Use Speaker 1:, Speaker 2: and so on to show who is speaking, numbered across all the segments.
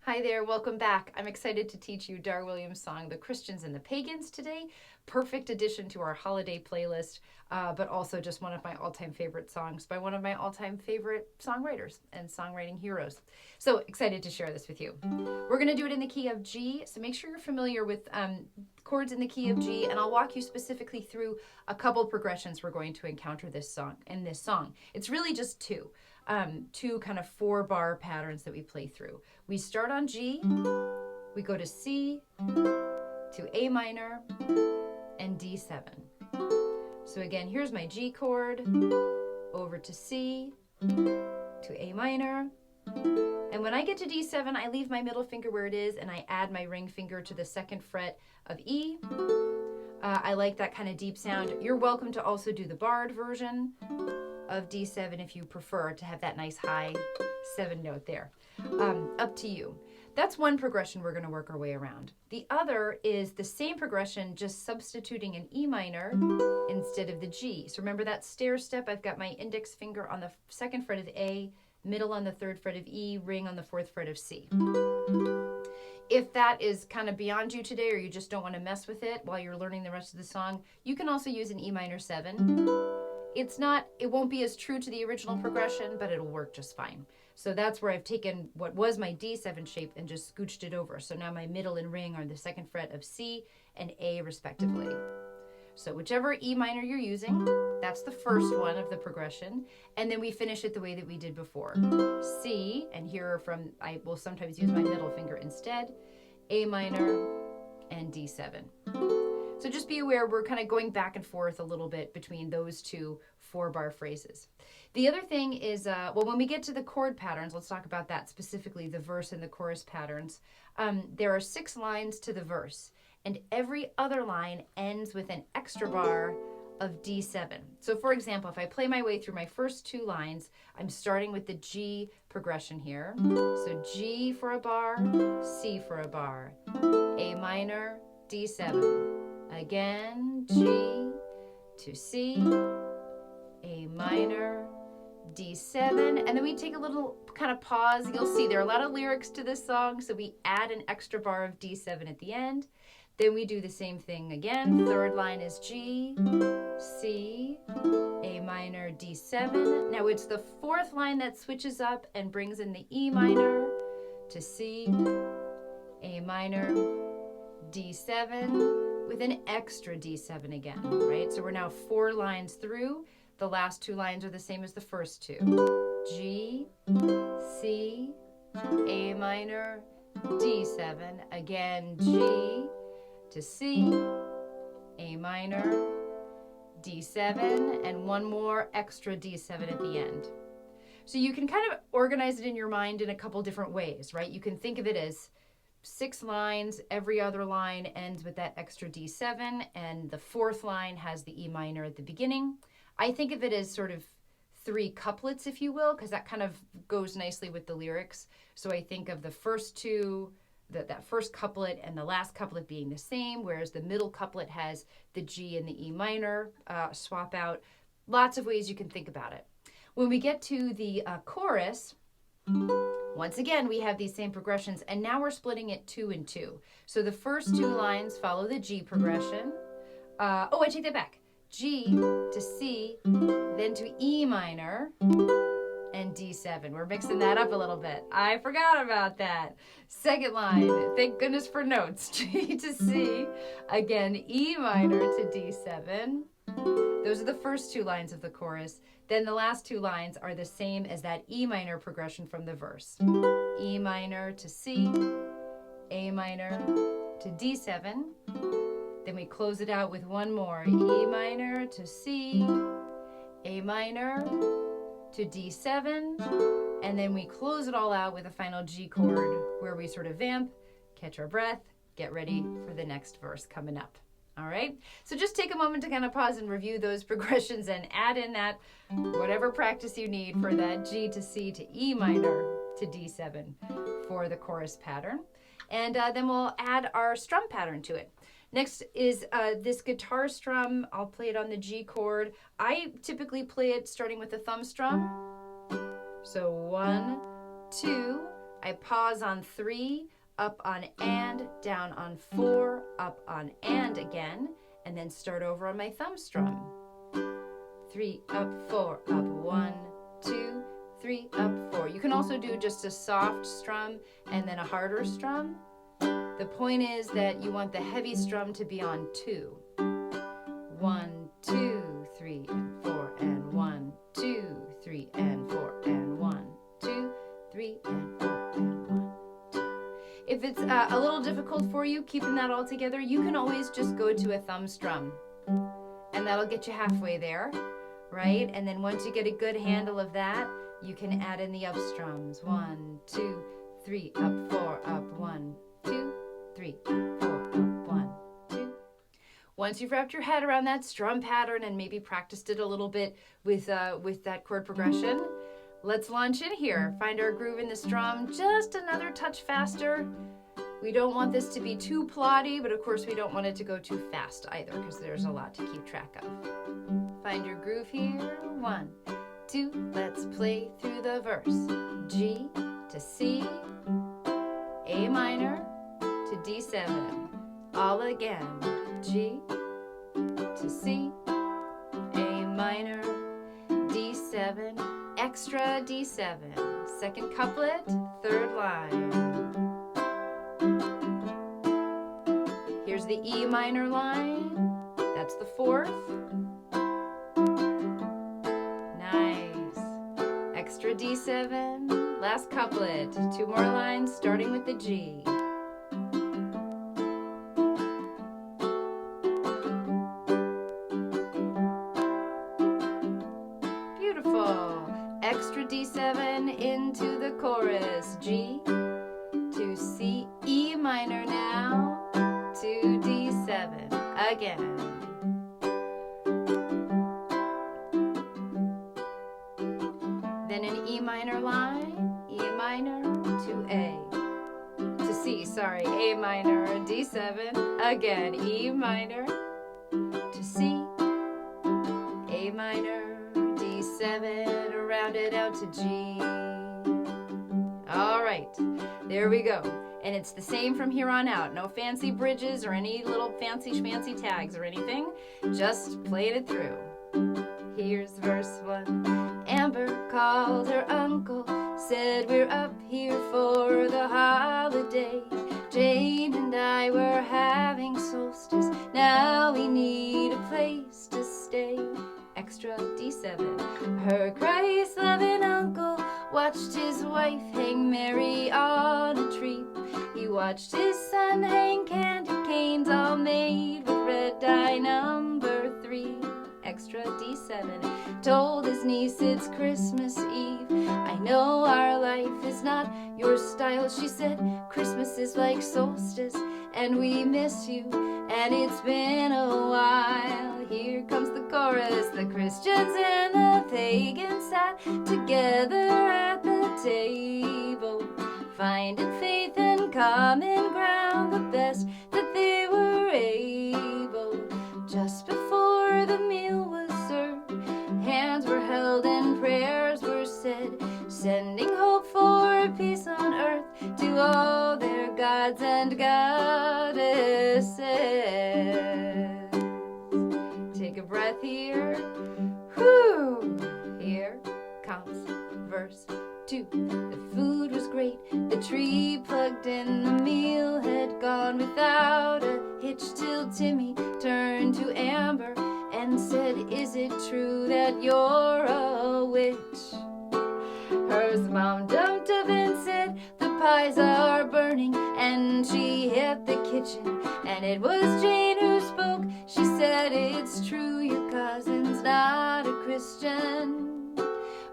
Speaker 1: Hi there, welcome back. I'm excited to teach you Dar Williams' song, The Christians and the Pagans today. Perfect addition to our holiday playlist, but also just one of my all-time favorite songs by one of my all-time favorite songwriters and songwriting heroes. So excited to share this with you. We're going to do it in the key of G, so make sure you're familiar with chords in the key of G, and I'll walk you specifically through a couple progressions we're going to encounter in this song. It's really just two kind of 4-bar patterns that we play through. We start on G, we go to C, to A minor, and D7. So again, here's my G chord, over to C, to A minor, and when I get to D7, I leave my middle finger where it is and I add my ring finger to the 2nd fret of E. I like that kind of deep sound. You're welcome to also do the barred version of D7 if you prefer to have that nice high 7 note there. Up to you. That's one progression we're going to work our way around. The other is the same progression, just substituting an E minor instead of the G. So remember that stair step? I've got my index finger on the 2nd fret of A, middle on the 3rd fret of E, ring on the 4th fret of C. If that is kind of beyond you today, or you just don't want to mess with it while you're learning the rest of the song, you can also use an E minor 7. It won't be as true to the original progression, but it'll work just fine. So that's where I've taken what was my D7 shape and just scooched it over. So now my middle and ring are the 2nd fret of C and A respectively. So whichever E minor you're using, that's the first one of the progression. And then we finish it the way that we did before. C, and here I will sometimes use my middle finger instead, A minor, and D7. So just be aware we're kind of going back and forth a little bit between those two 4-bar phrases. The other thing is, when we get to the chord patterns, let's talk about that specifically, the verse and the chorus patterns. There are 6 lines to the verse, and every other line ends with an extra bar of D7. So for example, if I play my way through my first 2 lines, I'm starting with the G progression here. So G for a bar, C for a bar, A minor, D7. Again, G to C, A minor, D7, and then we take a little kind of pause. You'll see there are a lot of lyrics to this song, so we add an extra bar of D7 at the end. Then we do the same thing again. 3rd line is G, C, A minor, D7. Now it's the 4th line that switches up and brings in the E minor to C, A minor, D7, with an extra D7 again, right? So we're now 4 lines through. The last 2 lines are the same as the first 2. G, C, A minor, D7. Again, G to C, A minor, D7, and one more extra D7 at the end. So you can kind of organize it in your mind in a couple different ways, right? You can think of it as 6 lines, every other line ends with that extra D7, and the 4th line has the E minor at the beginning. I think of it as sort of 3 couplets, if you will, because that kind of goes nicely with the lyrics. So I think of the first 2, that first couplet and the last couplet being the same, whereas the middle couplet has the G and the E minor swap out. Lots of ways you can think about it. When we get to the chorus, once again, we have these same progressions, and now we're splitting it 2 and 2. So the first 2 lines follow the G progression. I take that back. G to C, then to E minor, and D7. We're mixing that up a little bit. I forgot about that. 2nd line, thank goodness for notes. G to C, again, E minor to D7. Those are the first 2 lines of the chorus. Then the last 2 lines are the same as that E minor progression from the verse. E minor to C, A minor to D7. Then we close it out with one more. E minor to C, A minor to D7. And then we close it all out with a final G chord where we sort of vamp, catch our breath, get ready for the next verse coming up. All right, so just take a moment to kind of pause and review those progressions and add in that whatever practice you need for that G to C to E minor to D7 for the chorus pattern. And then we'll add our strum pattern to it. Next is this guitar strum. I'll play it on the G chord. I typically play it starting with the thumb strum. So 1, 2, I pause on 3, up on and, down on 4, up on and again, and then start over on my thumb strum. 3, up, 4, up, 1, 2, 3, up, 4. You can also do just a soft strum and then a harder strum. The point is that you want the heavy strum to be on 2. 1, 2, 3, and 4, and 1, 2, 3, and 4, and 1, 2, 3, and 4, and 1, 2. If it's a little difficult for you keeping that all together, you can always just go to a thumb strum, and that'll get you halfway there, right? And then once you get a good handle of that, you can add in the up strums. 1, 2, 3, up, 4, up, 1, 2, 3, 4, up, 1, 2. Once you've wrapped your head around that strum pattern and maybe practiced it a little bit with that chord progression, let's launch in here. Find our groove in the strum just another touch faster. We don't want this to be too plotty, but of course we don't want it to go too fast either, because there's a lot to keep track of. Find your groove here. 1, 2, let's play through the verse. G to C, A minor to D7. All again. G to C, A minor, D7, extra D7. Second couplet, third line. Here's the E minor line. That's the fourth. Nice. Extra D7, last couplet. 2 more lines starting with the G. Extra D7 into the chorus. G to C, E minor now to D7 again. Then an E minor line, E minor to A, to C, sorry, A minor, D7 again, E minor to C, A minor, D7, rounded out to G. All right, there we go. And it's the same from here on out. No fancy bridges or any little fancy schmancy tags or anything. Just playing it through. Here's verse 1. Amber called her uncle, said we're up here for the holiday. Jane and I were having solstice. Now we need a place to stay. Extra D7. Her Christ-loving uncle watched his wife hang Mary on a tree. He watched his son hang candy canes all made with red dye number 3. Extra D7. Told his niece it's Christmas Eve. I know our life is not your style, she said. Christmas is like solstice and we miss you, and it's been a while. Here comes the chorus. The Christians and the pagans sat together at the table, finding faith and common ground, the best that they were able. Just before the meal was served, hands were held and prayers were said, sending hope for peace on earth to all their gods and goddesses. Take a breath here. Whew. Here comes verse 2. The food was great, the tree plugged in, the meal had gone without a hitch, till Timmy turned to Amber and said, is it true that you're a witch? Her mom jumped up and said, the pies are burning, and she hit the kitchen, and it was Jane who spoke. She said, it's true, your cousin's not a Christian,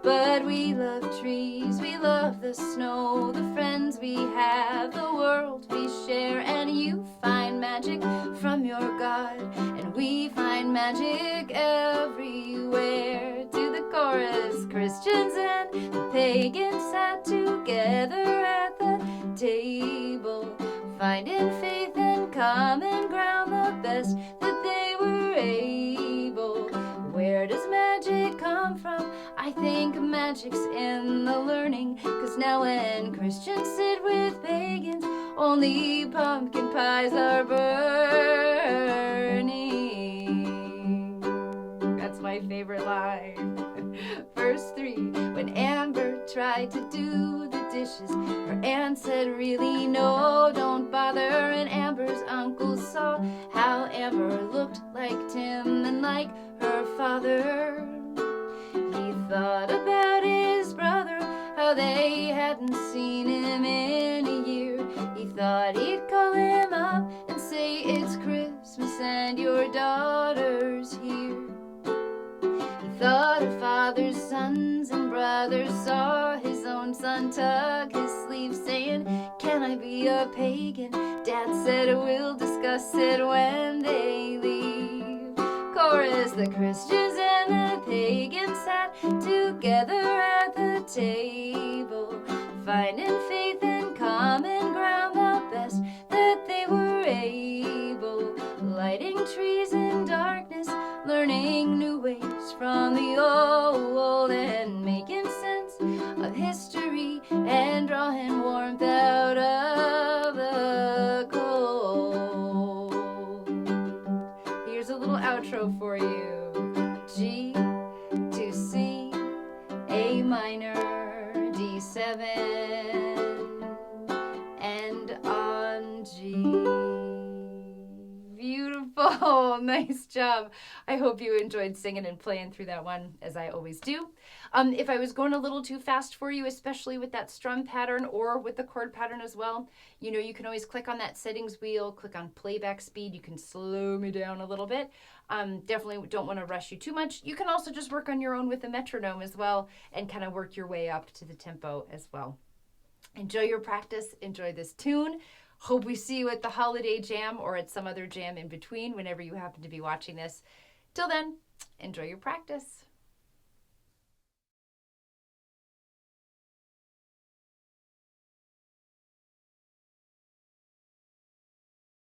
Speaker 1: but we love trees, we love the snow, the friends we have, the world we share, and you find magic from your God, and we find magic everywhere. To the chorus. Christians and the pagans sat together at the table, finding faith and common ground, the best that they were able. Where does magic come from? I I think magic's in the learning, 'cause now when Christians sit with pagans, only pumpkin pies are burning. That's my favorite line. Verse 3, when Amber tried to do the dishes, her aunt said, really, no, don't bother. And Amber's uncle saw how Amber looked like Tim and like her father. He thought about his brother, how they hadn't seen him in a year. He thought he'd call him up and say, it's Christmas and your daughter's here. He thought her father's sons and brothers saw his own son tug his sleeve, saying, can I be a pagan? Dad said, we'll discuss it when they leave. Chorus, the Christians and the pagans sat together at the table, finding faith and common ground the best that they were able, lighting trees in darkness, learning new ways from the old, and making sense of history and drawing warmth out of the cold. Here's a little outro for you. G to C, A minor, D7, and on G. Beautiful. Nice job. I hope you enjoyed singing and playing through that one, as I always do. If I was going a little too fast for you, especially with that strum pattern or with the chord pattern as well, you know, you can always click on that settings wheel, click on playback speed. You can slow me down a little bit. Definitely don't want to rush you too much. You can also just work on your own with the metronome as well and kind of work your way up to the tempo as well. Enjoy your practice. Enjoy this tune. Hope we see you at the holiday jam or at some other jam in between whenever you happen to be watching this. Till then, enjoy your practice.